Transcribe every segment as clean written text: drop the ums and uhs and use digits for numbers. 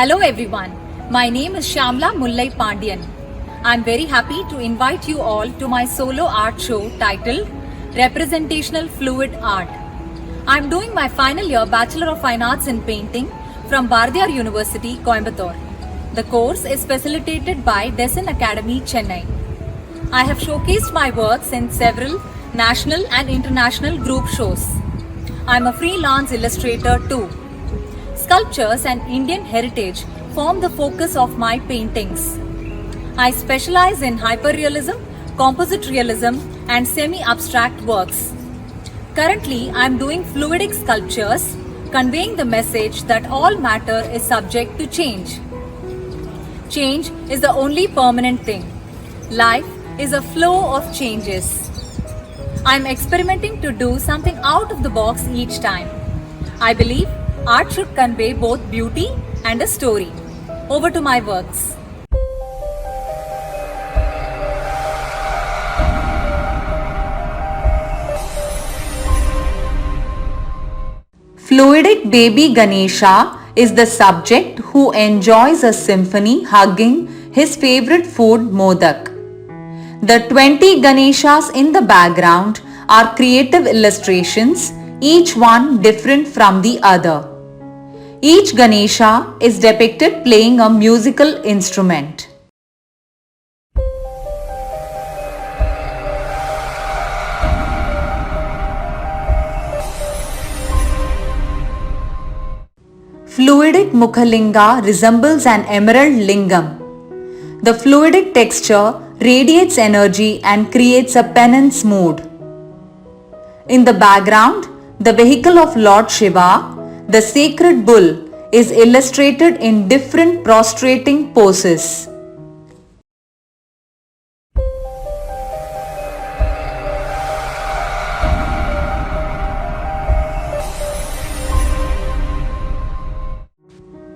Hello everyone, my name is Shyamla Mullai Pandian. I am very happy to invite you all to my solo art show titled Representational Fluid Art. I am doing my final year Bachelor of Fine Arts in Painting from Bardiyar University, Coimbatore. The course is facilitated by Design Academy, Chennai. I have showcased my works in several national and international group shows. I am a freelance illustrator too. Sculptures and Indian heritage form the focus of my paintings. I specialize in hyperrealism, composite realism, and semi-abstract works. Currently, I am doing fluidic sculptures, conveying the message that all matter is subject to change. Change is the only permanent thing. Life is a flow of changes. I am experimenting to do something out of the box each time. I believe art should convey both beauty and a story. Over to my works. Fluidic baby Ganesha is the subject who enjoys a symphony hugging his favorite food modak. The 20 Ganeshas in the background are creative illustrations, each one different from the other. Each Ganesha is depicted playing a musical instrument. Fluidic Mukhalinga resembles an emerald lingam. The fluidic texture radiates energy and creates a penance mood. In the background, the vehicle of Lord Shiva, the sacred bull, is illustrated in different prostrating poses.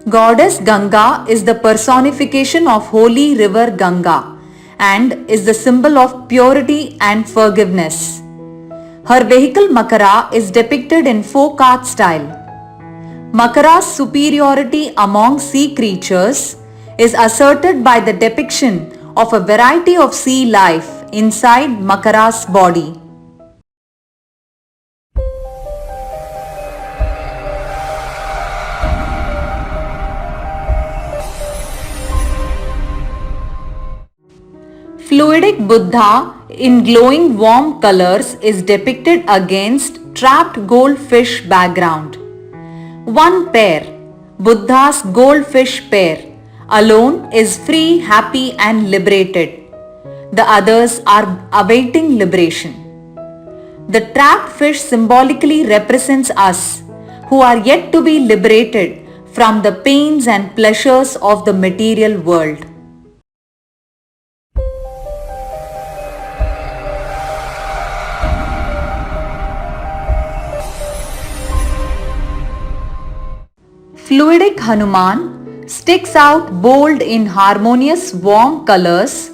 Goddess Ganga is the personification of holy river Ganga and is the symbol of purity and forgiveness. Her vehicle Makara is depicted in folk art style. Makara's superiority among sea creatures is asserted by the depiction of a variety of sea life inside Makara's body. Fluidic Buddha in glowing warm colors is depicted against trapped goldfish background. One pair, Buddha's goldfish pair, alone is free, happy and liberated. The others are awaiting liberation. The trapped fish symbolically represents us who are yet to be liberated from the pains and pleasures of the material world. Fluidic Hanuman sticks out bold in harmonious warm colors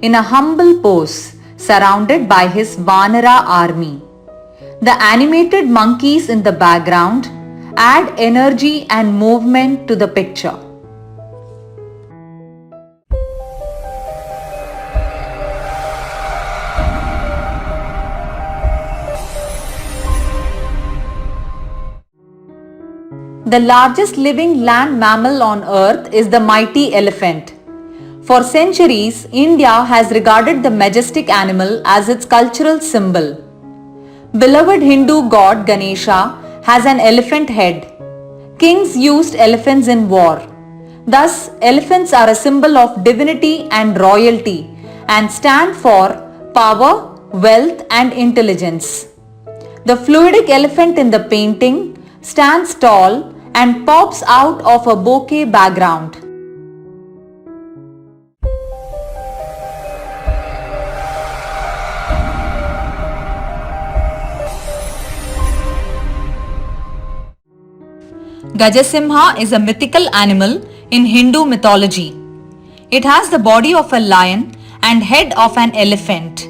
in a humble pose surrounded by his Vanara army. The animated monkeys in the background add energy and movement to the picture. The largest living land mammal on earth is the mighty elephant. For centuries, India has regarded the majestic animal as its cultural symbol. Beloved Hindu god Ganesha has an elephant head. Kings used elephants in war. Thus, elephants are a symbol of divinity and royalty and stand for power, wealth and intelligence. The fluidic elephant in the painting stands tall and pops out of a bouquet background. Gajasimha is a mythical animal in Hindu mythology. It has the body of a lion and head of an elephant.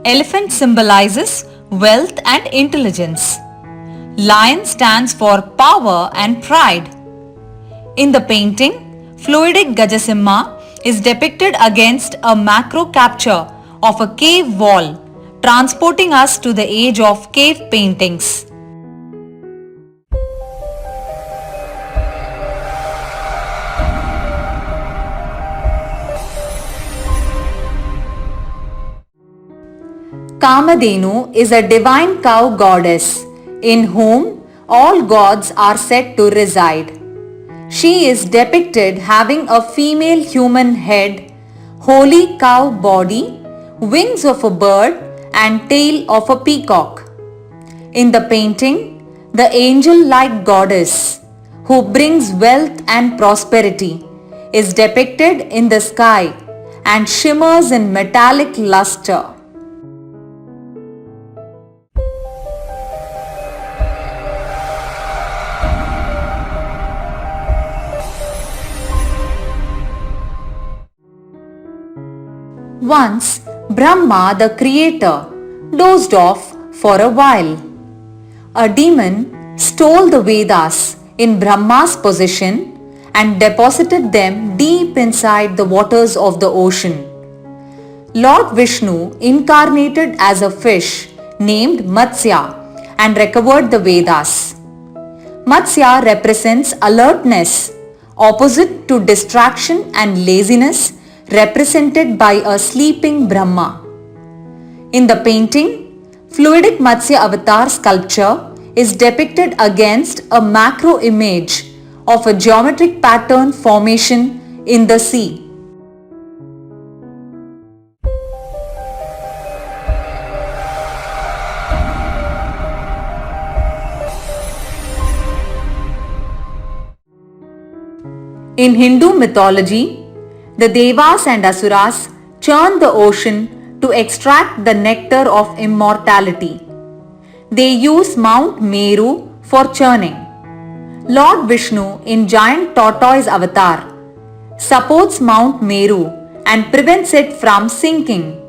Elephant symbolizes wealth and intelligence. Lion stands for power and pride. In the painting, fluidic Gajasimha is depicted against a macro capture of a cave wall, transporting us to the age of cave paintings. Kamadhenu is a divine cow goddess in whom all gods are said to reside. She is depicted having a female human head, holy cow body, wings of a bird and tail of a peacock. In the painting, the angel-like goddess who brings wealth and prosperity is depicted in the sky and shimmers in metallic luster. Once, Brahma, the creator, dozed off for a while. A demon stole the Vedas in Brahma's possession and deposited them deep inside the waters of the ocean. Lord Vishnu incarnated as a fish named Matsya and recovered the Vedas. Matsya represents alertness, opposite to distraction and laziness, represented by a sleeping Brahma. In the painting, fluidic Matsya avatar sculpture is depicted against a macro image of a geometric pattern formation in the sea. In Hindu mythology, the Devas and Asuras churn the ocean to extract the nectar of immortality. They use Mount Meru for churning. Lord Vishnu in giant tortoise avatar supports Mount Meru and prevents it from sinking.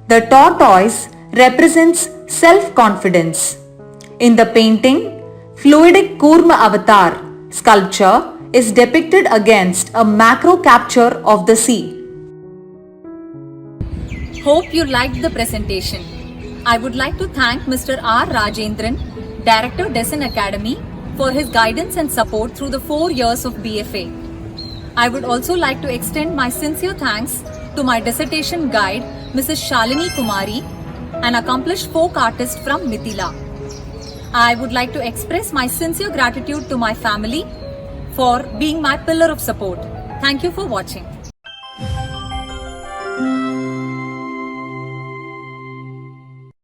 The tortoise represents self-confidence. In the painting, fluidic Kurma avatar sculpture is depicted against a macro capture of the sea. Hope you liked the presentation. I would like to thank Mr. R. Rajendran, Director Dessen Academy, for his guidance and support through the 4 years of BFA. I would also like to extend my sincere thanks to my dissertation guide, Mrs. Shalini Kumari, an accomplished folk artist from Mithila. I would like to express my sincere gratitude to my family for being my pillar of support. Thank you for watching.